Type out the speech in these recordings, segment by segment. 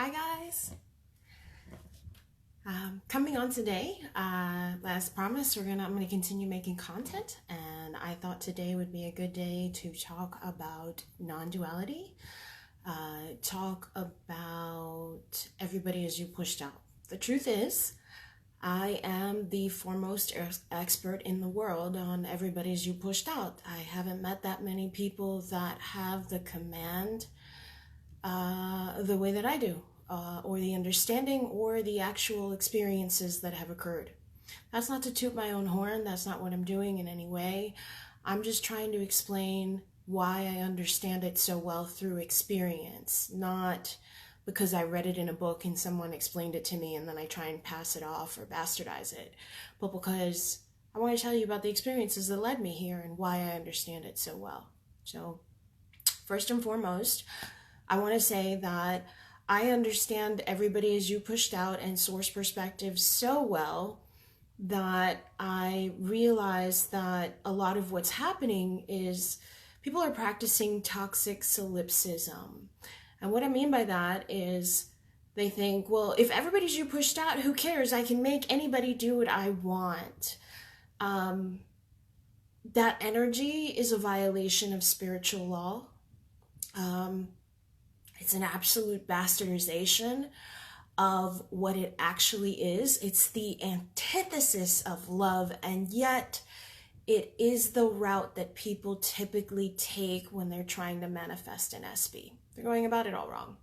Hi guys. Coming on today, as promised, I'm gonna continue making content, and I thought today would be a good day to talk about non-duality. Talk about everybody as you pushed out. The truth is, I am the foremost expert in the world on everybody as you pushed out. I haven't met that many people that have the command the way that I do, or the understanding or the actual experiences that have occurred. That's not to toot my own horn. That's not what I'm doing in any way. I'm just trying to explain why I understand it so well through experience, not because I read it in a book and someone explained it to me and then I try and pass it off or bastardize it, but because I want to tell you about the experiences that led me here and why I understand it so well. So, first and foremost, I want to say that I understand everybody as you pushed out and source perspective so well that I realize that a lot of what's happening is people are practicing toxic solipsism. And what I mean by that is they think, well, if everybody's you pushed out, who cares? I can make anybody do what I want. That energy is a violation of spiritual law. It's an absolute bastardization of what it actually is. It's the antithesis of love, and yet it is the route that people typically take when they're trying to manifest an SB. They're going about it all wrong.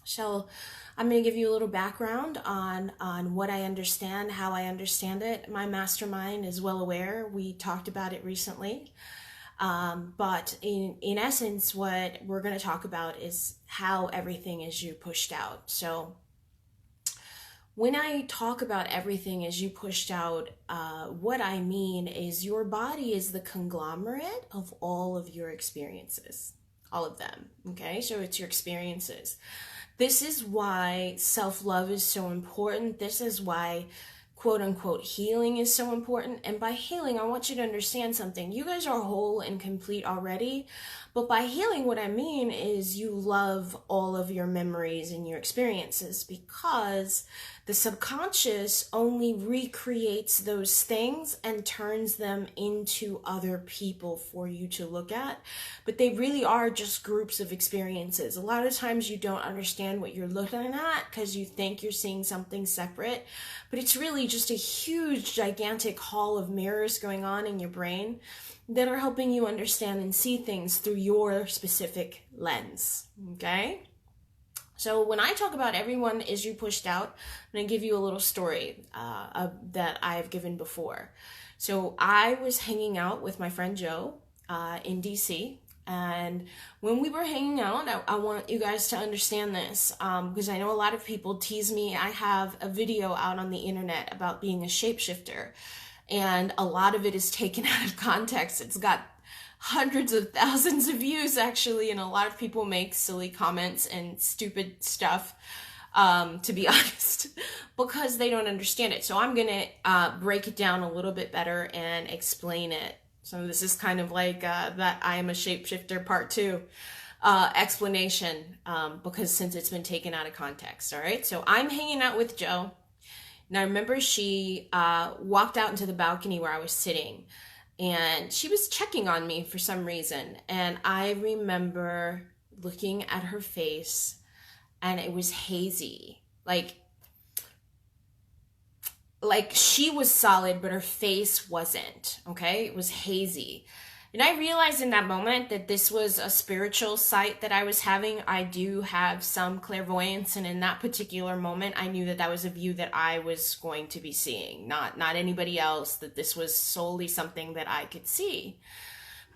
So I'm going to give you a little background on what I understand, how I understand it. My mastermind is well aware. We talked about it recently. But in essence, what we're going to talk about is how everything is you pushed out. So when I talk about everything as you pushed out, what I mean is your body is the conglomerate of all of your experiences, all of them. Okay, so it's your experiences. This is why self-love is so important. This is why quote unquote healing is so important. And by healing, I want you to understand something. You guys are whole and complete already, but by healing, what I mean is you love all of your memories and your experiences, because the subconscious only recreates those things and turns them into other people for you to look at. But they really are just groups of experiences. A lot of times you don't understand what you're looking at because you think you're seeing something separate, but it's really just a huge, gigantic hall of mirrors going on in your brain that are helping you understand and see things through your specific lens, okay? So when I talk about everyone is you pushed out, I'm going to give you a little story that I have given before. So I was hanging out with my friend Joe in DC, and when we were hanging out, I want you guys to understand this, because I know a lot of people tease me. I have a video out on the internet about being a shapeshifter, and a lot of it is taken out of context. It's got hundreds of thousands of views, actually, and a lot of people make silly comments and stupid stuff, to be honest, because they don't understand it. So I'm going to break it down a little bit better and explain it. So this is kind of like that I am a shapeshifter part 2 explanation, because since it's been taken out of context. All right, so I'm hanging out with Joe. Now, I remember she walked out into the balcony where I was sitting, and she was checking on me for some reason. And I remember looking at her face, and it was hazy. Like she was solid, but her face wasn't, okay? It was hazy. And I realized in that moment that this was a spiritual sight that I was having. I do have some clairvoyance, and in that particular moment, I knew that that was a view that I was going to be seeing, not anybody else, that this was solely something that I could see.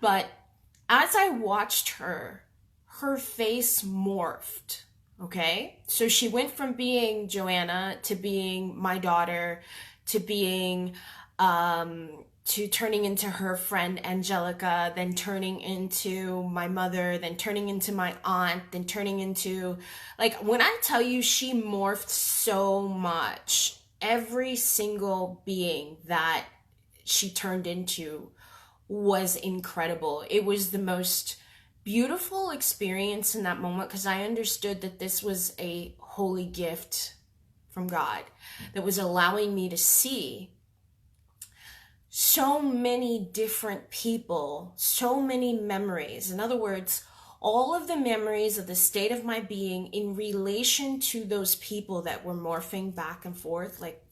But as I watched her face morphed, okay? So she went from being Joanna to being my daughter to being to turning into her friend Angelica, then turning into my mother, then turning into my aunt, then turning into, like, when I tell you she morphed so much, every single being that she turned into was incredible. It was the most beautiful experience in that moment, because I understood that this was a holy gift from God that was allowing me to see so many different people, so many memories. In other words, all of the memories of the state of my being in relation to those people that were morphing back and forth like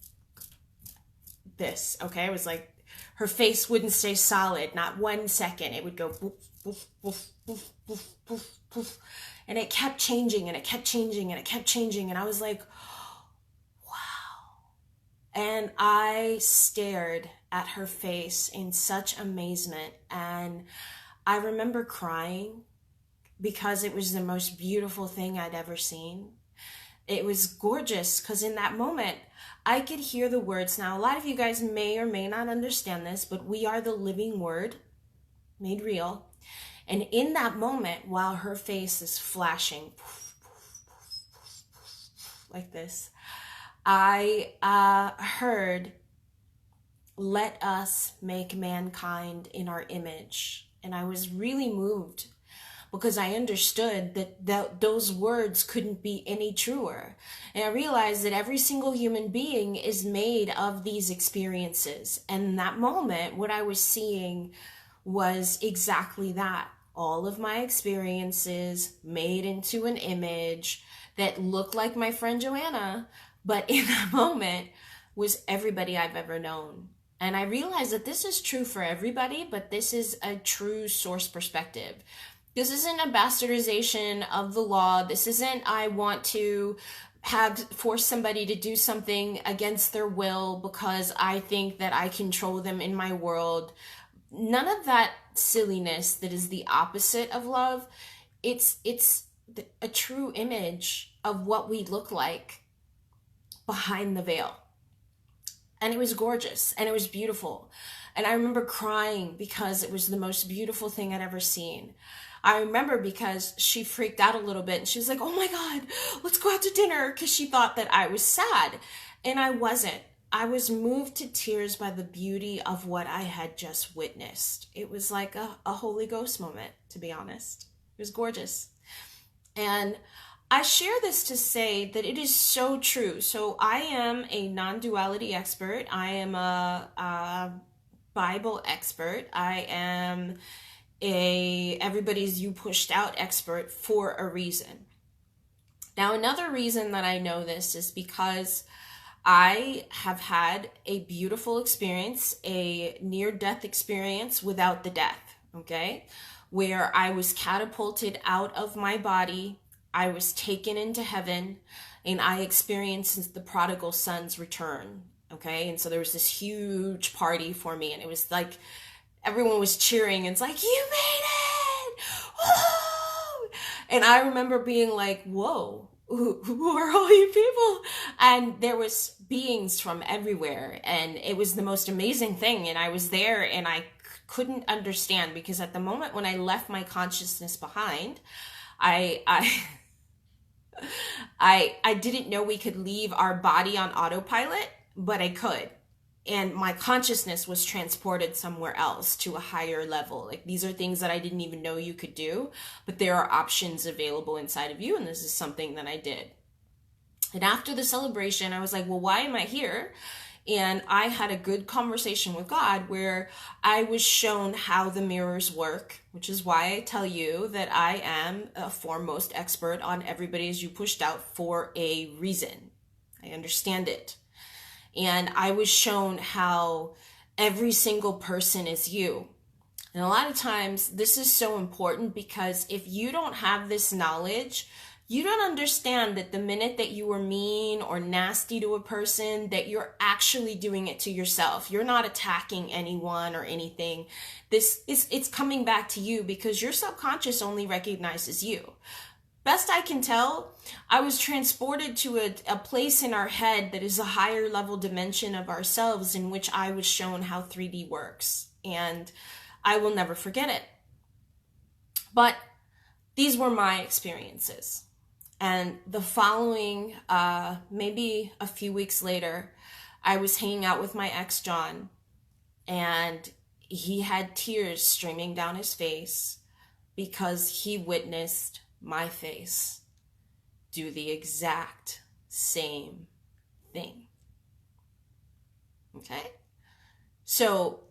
this, okay? It was like her face wouldn't stay solid, not 1 second. It would go poof, poof, poof, poof, poof, poof, poof. And it kept changing and it kept changing and it kept changing. And I was like, wow. And I stared at her face in such amazement. And I remember crying because it was the most beautiful thing I'd ever seen. It was gorgeous because in that moment, I could hear the words. Now, a lot of you guys may or may not understand this, but we are the living word made real. And in that moment, while her face is flashing like this, I heard, "Let us make mankind in our image." And I was really moved because I understood that those words couldn't be any truer. And I realized that every single human being is made of these experiences. And in that moment, what I was seeing was exactly that. All of my experiences made into an image that looked like my friend Joanna, but in that moment was everybody I've ever known. And I realized that this is true for everybody, but this is a true source perspective. This isn't a bastardization of the law. This isn't I want to force somebody to do something against their will because I think that I control them in my world. None of that silliness that is the opposite of love. It's a true image of what we look like behind the veil. And it was gorgeous and it was beautiful. And I remember crying because it was the most beautiful thing I'd ever seen. I remember because she freaked out a little bit and she was like, "Oh my God, let's go out to dinner," because she thought that I was sad. And I wasn't. I was moved to tears by the beauty of what I had just witnessed. It was like a Holy Ghost moment, to be honest. It was gorgeous. And I share this to say that it is so true. So I am a non-duality expert. I am a Bible expert. I am everybody's you pushed out expert for a reason. Now, another reason that I know this is because I have had a beautiful experience, a near-death experience without the death, okay? Where I was catapulted out of my body, I was taken into heaven, and I experienced the prodigal son's return, okay? And so there was this huge party for me, and it was like everyone was cheering, and it's like, "You made it! Whoa!" And I remember being like, whoa, who are all you people? And there was beings from everywhere, and it was the most amazing thing. And I was there, and I couldn't understand, because at the moment when I left my consciousness behind, I didn't know we could leave our body on autopilot, but I could. And my consciousness was transported somewhere else to a higher level. Like, these are things that I didn't even know you could do, but there are options available inside of you. And this is something that I did. And after the celebration, I was like, well, why am I here? And I had a good conversation with God where I was shown how the mirrors work, which is why I tell you that I am a foremost expert on everybody as you pushed out for a reason. I understand it. And I was shown how every single person is you. And a lot of times this is so important, because if you don't have this knowledge, you don't understand that the minute that you were mean or nasty to a person, that you're actually doing it to yourself. You're not attacking anyone or anything. It's coming back to you, because your subconscious only recognizes you. Best I can tell, I was transported to a place in our head that is a higher level dimension of ourselves, in which I was shown how 3D works. And I will never forget it. But these were my experiences. And the following, maybe a few weeks later, I was hanging out with my ex, John, and he had tears streaming down his face, because he witnessed my face do the exact same thing. Okay? So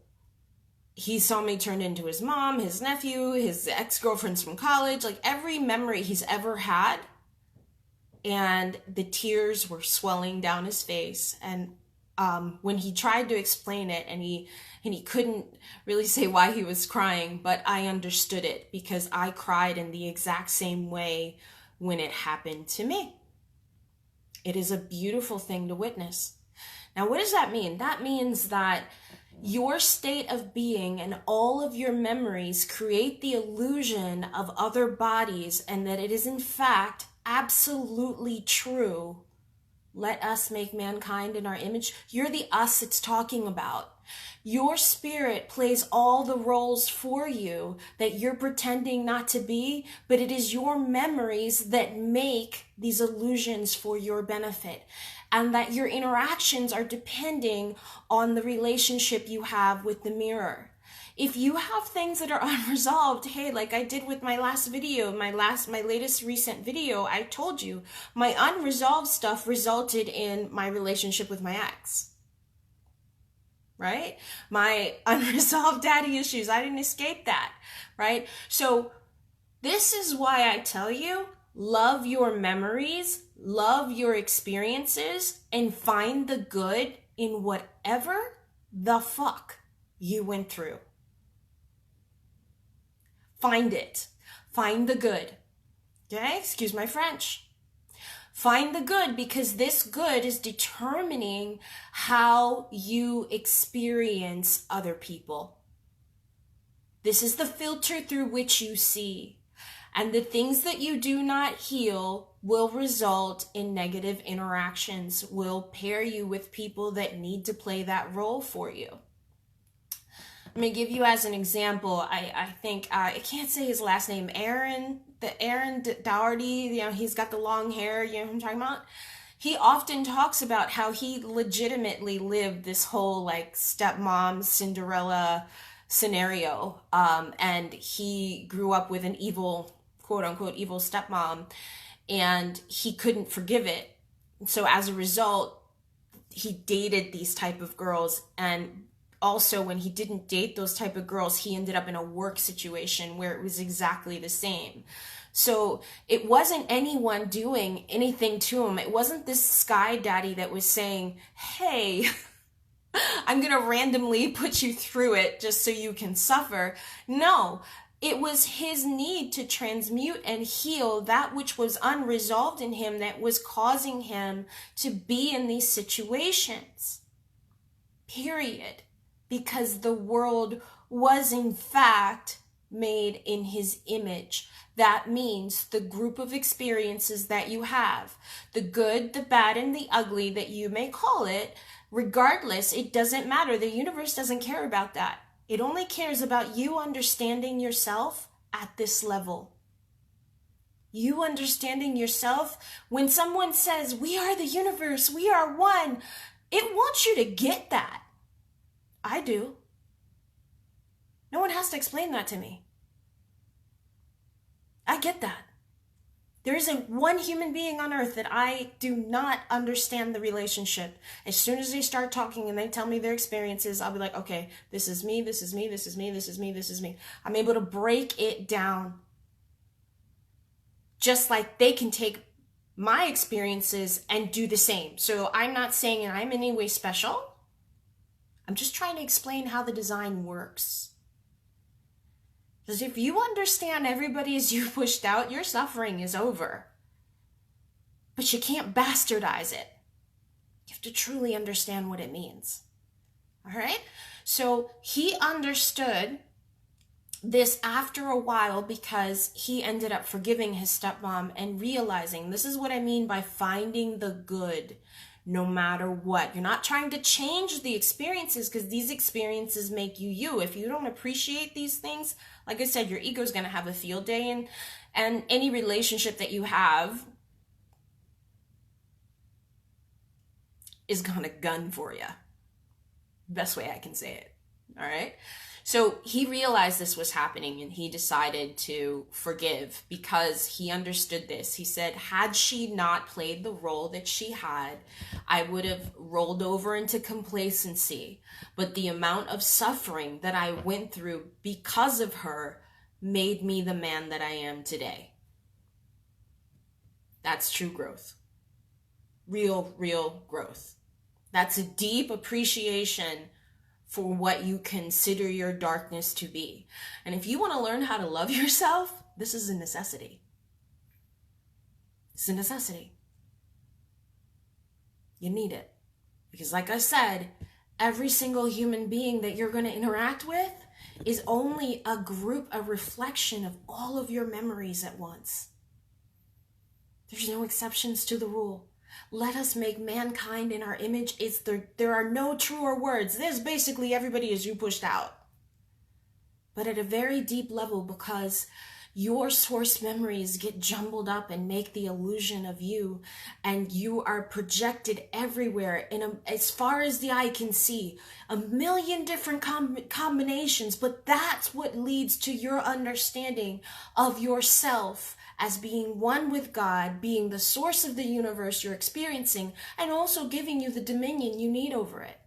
he saw me turn into his mom, his nephew, his ex-girlfriends from college, like every memory he's ever had. And the tears were swelling down his face. And when he tried to explain it, and he couldn't really say why he was crying, but I understood it because I cried in the exact same way when it happened to me. It is a beautiful thing to witness. Now, what does that mean? That means that your state of being and all of your memories create the illusion of other bodies, and that it is in fact absolutely true. Let us make mankind in our image. You're the us it's talking about. Your spirit plays all the roles for you that you're pretending not to be, but it is your memories that make these illusions for your benefit. And that your interactions are depending on the relationship you have with the mirror. If you have things that are unresolved, hey, like I did with my last video, my latest recent video, I told you my unresolved stuff resulted in my relationship with my ex. Right? My unresolved daddy issues, I didn't escape that, right? So this is why I tell you, love your memories, love your experiences, and find the good in whatever the fuck you went through. Find it. Find the good. Okay? Excuse my French. Find the good, because this good is determining how you experience other people. This is the filter through which you see. And the things that you do not heal will result in negative interactions, will pair you with people that need to play that role for you. I'm going to give you as an example, I think, I can't say his last name, Aaron Doherty, he's got the long hair, you know what I'm talking about? He often talks about how he legitimately lived this whole like stepmom Cinderella scenario, and he grew up with an evil, quote unquote, evil stepmom, and he couldn't forgive it. So as a result, he dated these type of girls, and also when he didn't date those type of girls, he ended up in a work situation where it was exactly the same. So it wasn't anyone doing anything to him. It wasn't this sky daddy that was saying, hey, I'm going to randomly put you through it just so you can suffer. No, it was his need to transmute and heal that which was unresolved in him that was causing him to be in these situations. Period. Because the world was in fact made in his image. That means the group of experiences that you have, the good, the bad, and the ugly that you may call it, regardless, it doesn't matter. The universe doesn't care about that. It only cares about you understanding yourself at this level. You understanding yourself. When someone says, we are the universe, we are one, it wants you to get that. I do. No one has to explain that to me. I get that. There isn't one human being on earth that I do not understand the relationship. As soon as they start talking and they tell me their experiences, I'll be like, okay, this is me, this is me, this is me, this is me, this is me. I'm able to break it down. Just like they can take my experiences and do the same. So I'm not saying I'm in any way special. I'm just trying to explain how the design works. Because if you understand everybody as you pushed out, your suffering is over. But you can't bastardize it. You have to truly understand what it means. All right? So he understood this after a while because he ended up forgiving his stepmom and realizing this is what I mean by finding the good. No matter what. You're not trying to change the experiences because these experiences make you you. If you don't appreciate these things, like I said, your ego is going to have a field day, and any relationship that you have is going to gun for you. Best way I can say it. All right. So he realized this was happening and he decided to forgive because he understood this. He said, had she not played the role that she had, I would have rolled over into complacency. But the amount of suffering that I went through because of her made me the man that I am today. That's true growth. Real growth. That's a deep appreciation for what you consider your darkness to be. And if you want to learn how to love yourself, this is a necessity. It's a necessity. You need it. Because like I said, every single human being that you're going to interact with is only a reflection of all of your memories at once. There's no exceptions to the rule. Let us make mankind in our image. There are no truer words. There's basically everybody is you pushed out. But at a very deep level, because your source memories get jumbled up and make the illusion of you, and you are projected everywhere as far as the eye can see, a million different combinations, but that's what leads to your understanding of yourself as being one with God, being the source of the universe you're experiencing, and also giving you the dominion you need over it.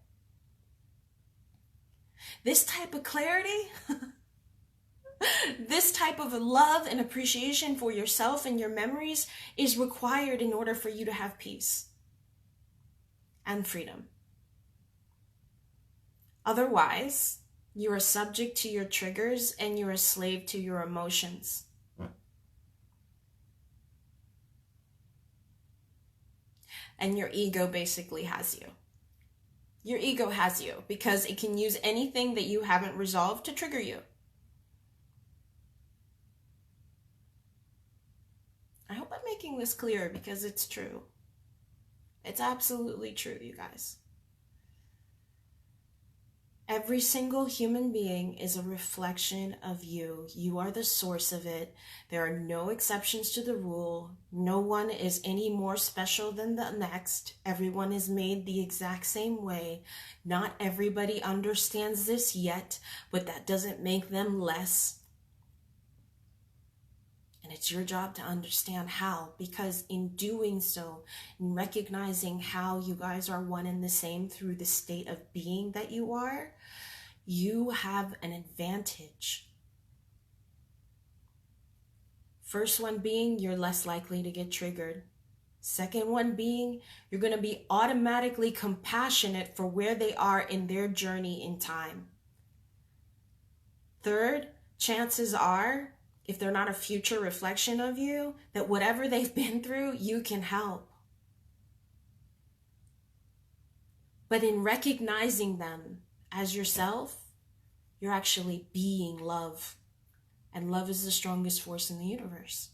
This type of clarity, this type of love and appreciation for yourself and your memories is required in order for you to have peace and freedom. Otherwise, you are subject to your triggers and you're a slave to your emotions. And your ego basically has you. Your ego has you because it can use anything that you haven't resolved to trigger you. I hope I'm making this clear because it's true. It's absolutely true, you guys. Every single human being is a reflection of you. You are the source of it. There are no exceptions to the rule. No one is any more special than the next. Everyone is made the exact same way. Not everybody understands this yet, but that doesn't make them less. And it's your job to understand how, because in doing so, in recognizing how you guys are one and the same through the state of being that you are, you have an advantage. First one being, you're less likely to get triggered. Second one being, you're going to be automatically compassionate for where they are in their journey in time. Third, chances are, if they're not a future reflection of you, that whatever they've been through, you can help. But in recognizing them as yourself, you're actually being love. And love is the strongest force in the universe.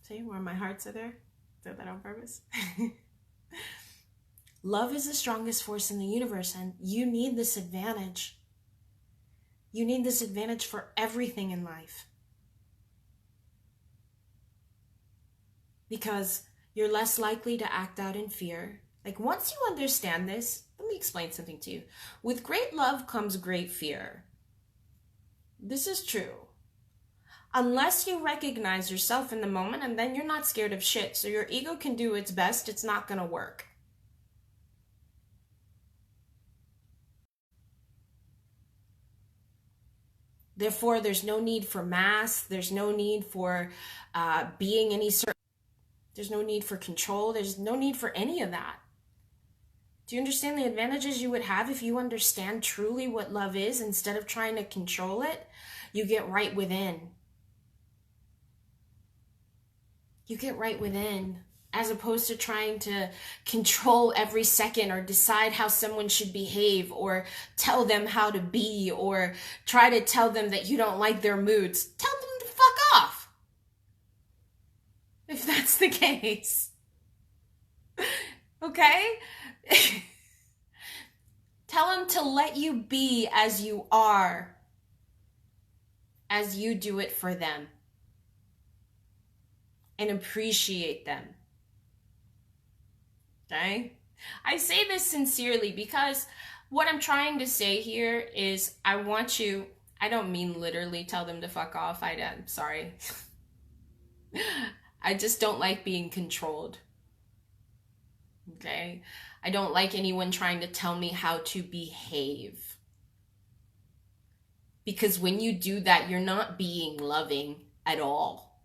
See where my hearts are there? Did that on purpose? Love is the strongest force in the universe, and you need this advantage. You need this advantage for everything in life. Because you're less likely to act out in fear. Like once you understand this, let me explain something to you. With great love comes great fear. This is true. Unless you recognize yourself in the moment, and then you're not scared of shit. So your ego can do its best, it's not going to work. Therefore, there's no need for masks. There's no need for being any certain. There's no need for control. There's no need for any of that. Do you understand the advantages you would have if you understand truly what love is instead of trying to control it? You get right within. You get right within, as opposed to trying to control every second or decide how someone should behave or tell them how to be or try to tell them that you don't like their moods. Tell them to fuck off, if that's the case. Okay? Tell them to let you be as you are, as you do it for them. And appreciate them. Okay? I say this sincerely because what I'm trying to say here is I want you, I don't mean literally tell them to fuck off. I'm sorry. I just don't like being controlled. Okay? I don't like anyone trying to tell me how to behave. Because when you do that, you're not being loving at all.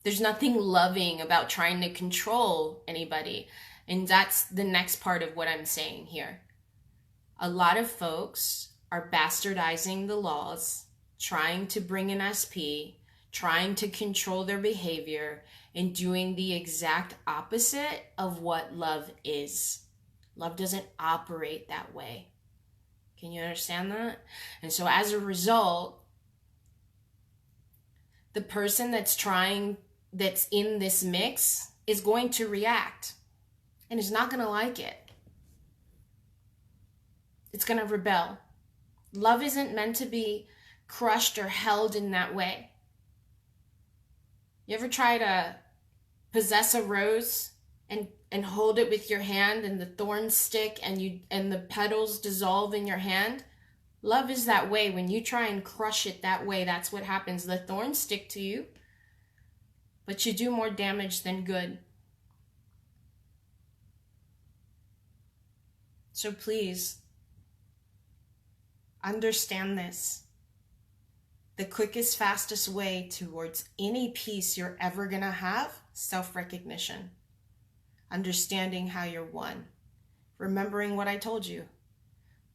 There's nothing loving about trying to control anybody. And that's the next part of what I'm saying here. A lot of folks are bastardizing the laws, trying to bring in SP, trying to control their behavior, and doing the exact opposite of what love is. Love doesn't operate that way. Can you understand that? And so as a result, the person that's in this mix is going to react and is not going to like it. It's going to rebel. Love isn't meant to be crushed or held in that way. You ever try to possess a rose and hold it with your hand and the thorns stick and the petals dissolve in your hand? Love is that way. When you try and crush it that way, that's what happens. The thorns stick to you, but you do more damage than good. So please, understand this. The quickest, fastest way towards any peace you're ever going to have, self-recognition. Understanding how you're one. Remembering what I told you.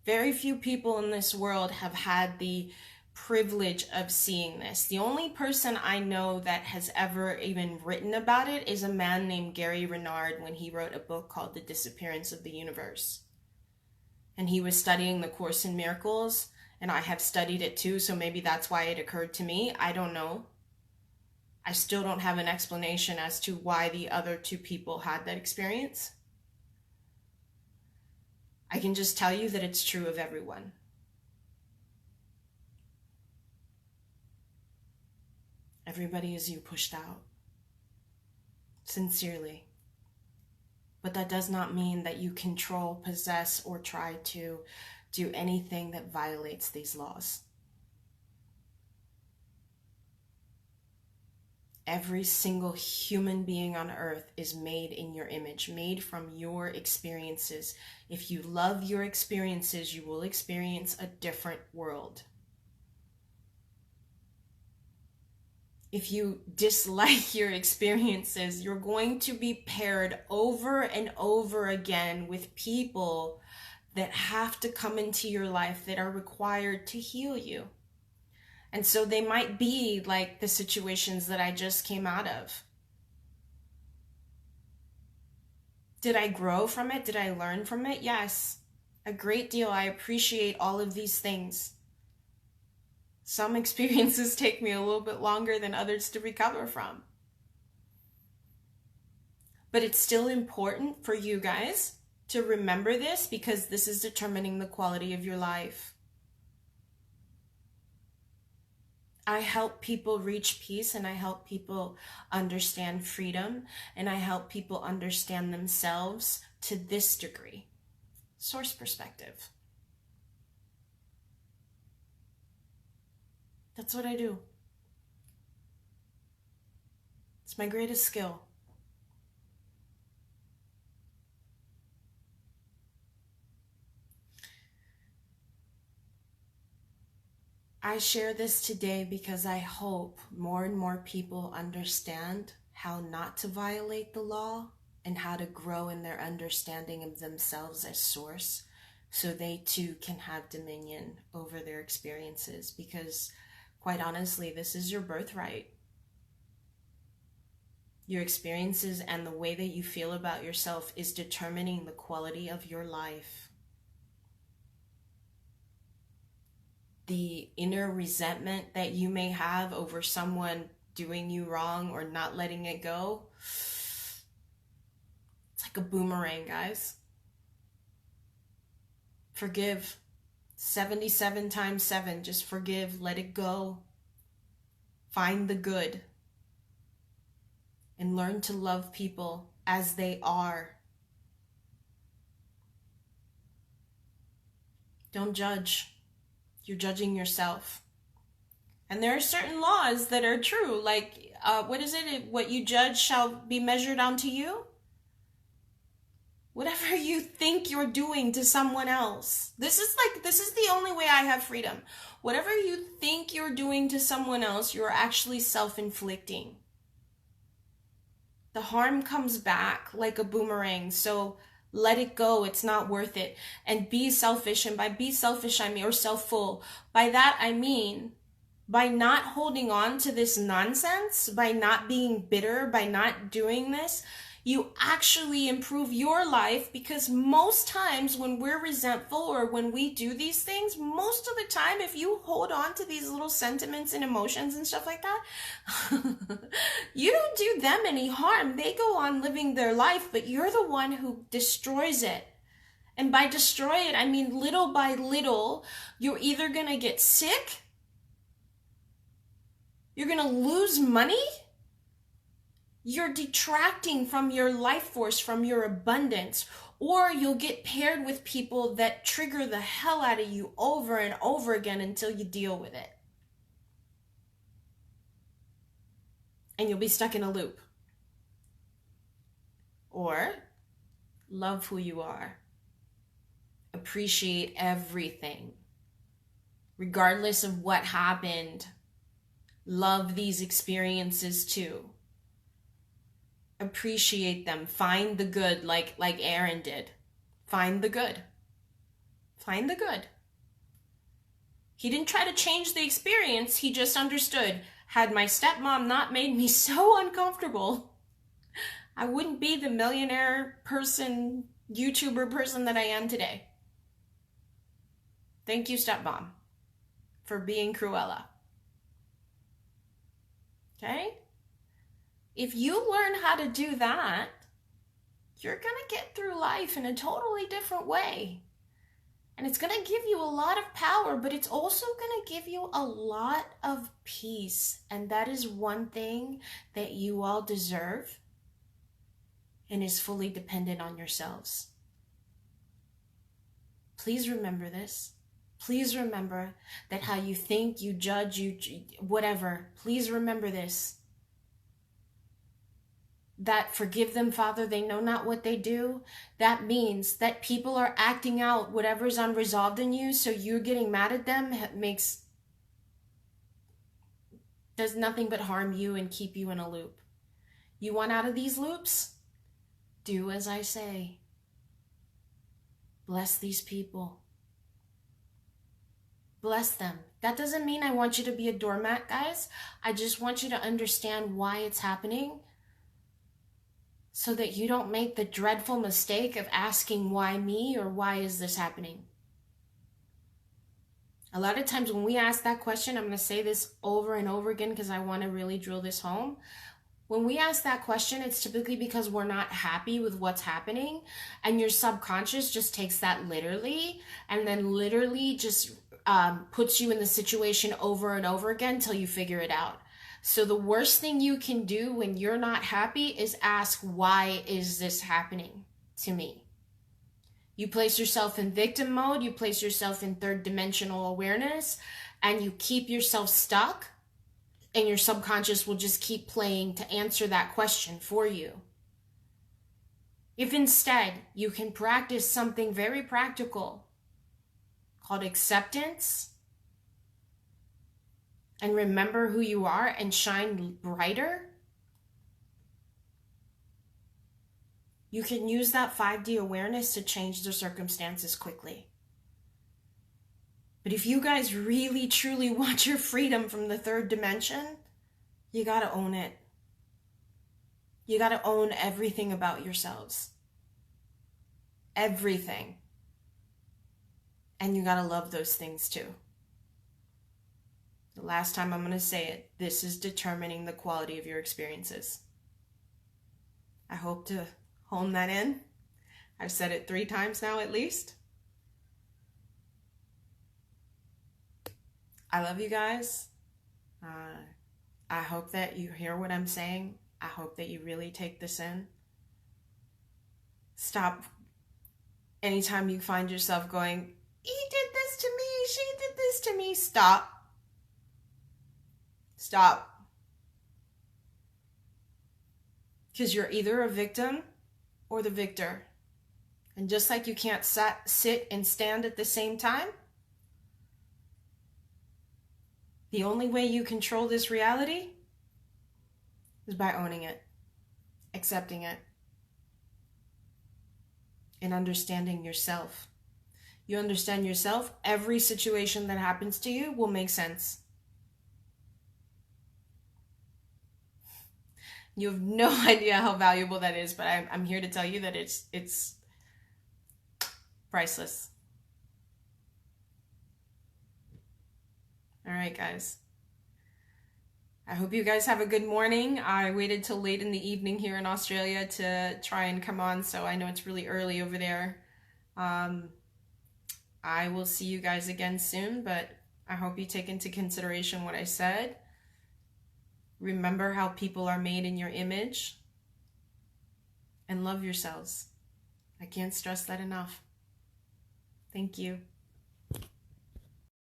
Very few people in this world have had the privilege of seeing this. The only person I know that has ever even written about it is a man named Gary Renard when he wrote a book called The Disappearance of the Universe. And he was studying the Course in Miracles, and I have studied it too, so maybe that's why it occurred to me. I don't know. I still don't have an explanation as to why the other two people had that experience. I can just tell you that it's true of everyone. Everybody is you pushed out. Sincerely. But that does not mean that you control, possess, or try to do anything that violates these laws. Every single human being on earth is made in your image, made from your experiences. If you love your experiences, you will experience a different world. If you dislike your experiences, you're going to be paired over and over again with people that have to come into your life that are required to heal you. And so they might be like the situations that I just came out of. Did I grow from it? Did I learn from it? Yes, a great deal. I appreciate all of these things. Some experiences take me a little bit longer than others to recover from. But it's still important for you guys to remember this because this is determining the quality of your life. I help people reach peace, and I help people understand freedom, and I help people understand themselves to this degree. Source perspective. That's what I do. It's my greatest skill. I share this today because I hope more and more people understand how not to violate the law and how to grow in their understanding of themselves as source so they too can have dominion over their experiences, because quite honestly, this is your birthright. Your experiences and the way that you feel about yourself is determining the quality of your life. The inner resentment that you may have over someone doing you wrong or not letting it go, it's like a boomerang, guys. Forgive. 77 times 7. Just forgive. Let it go. Find the good. And learn to love people as they are. Don't judge. You're judging yourself. And there are certain laws that are true, like, what is it? What you judge shall be measured unto you. Whatever you think you're doing to someone else. This is the only way I have freedom. Whatever you think you're doing to someone else, you're actually self-inflicting. The harm comes back like a boomerang, so let it go. It's not worth it. And be selfish. And by be selfish, I mean, or self-full. By that, I mean, by not holding on to this nonsense, by not being bitter, by not doing this, you actually improve your life, because most times when we're resentful or when we do these things, most of the time, if you hold on to these little sentiments and emotions and stuff like that, you don't do them any harm. They go on living their life, but you're the one who destroys it. And by destroy it, I mean little by little, you're either going to get sick, you're going to lose money, you're detracting from your life force, from your abundance, or you'll get paired with people that trigger the hell out of you over and over again until you deal with it. And you'll be stuck in a loop. Or love who you are. Appreciate everything. Regardless of what happened, love these experiences too. Appreciate them. Find the good, like Aaron did. Find the good. Find the good. He didn't try to change the experience. He just understood. Had my stepmom not made me so uncomfortable, I wouldn't be the millionaire person, YouTuber person that I am today. Thank you, stepmom, for being Cruella. Okay? If you learn how to do that, you're going to get through life in a totally different way. And it's going to give you a lot of power, but it's also going to give you a lot of peace. And that is one thing that you all deserve and is fully dependent on yourselves. Please remember this. Please remember that how you think, you judge, whatever. Please remember this. That forgive them, Father, they know not what they do. That means that people are acting out whatever's unresolved in you, so you're getting mad at them does nothing but harm you and keep you in a loop. You want out of these loops? Do as I say. Bless these people. Bless them. That doesn't mean I want you to be a doormat, guys. I just want you to understand why it's happening, so that you don't make the dreadful mistake of asking why me or why is this happening. A lot of times when we ask that question, I'm going to say this over and over again because I want to really drill this home. When we ask that question, it's typically because we're not happy with what's happening, and your subconscious just takes that literally and then literally just puts you in the situation over and over again till you figure it out. So the worst thing you can do when you're not happy is ask, why is this happening to me? You place yourself in victim mode, you place yourself in third dimensional awareness, and you keep yourself stuck, and your subconscious will just keep playing to answer that question for you. If instead you can practice something very practical called acceptance, and remember who you are and shine brighter, you can use that 5D awareness to change the circumstances quickly. But if you guys really, truly want your freedom from the third dimension, you gotta own it. You gotta own everything about yourselves. Everything. And you gotta love those things too. The last time I'm going to say it, this is determining the quality of your experiences. I hope to hone that in. I've said it 3 times now at least. I love you guys. I hope that you hear what I'm saying. I hope that you really take this in. Stop. Anytime you find yourself going, he did this to me, she did this to me, stop. Stop. Because you're either a victim or the victor. And just like you can't sit and stand at the same time, the only way you control this reality is by owning it, accepting it, and understanding yourself. You understand yourself, every situation that happens to you will make sense. You have no idea how valuable that is, but I'm here to tell you that it's priceless. All right, guys. I hope you guys have a good morning. I waited till late in the evening here in Australia to try and come on, so I know it's really early over there. I will see you guys again soon, but I hope you take into consideration what I said. Remember how people are made in your image, and love yourselves. I can't stress that enough. Thank you.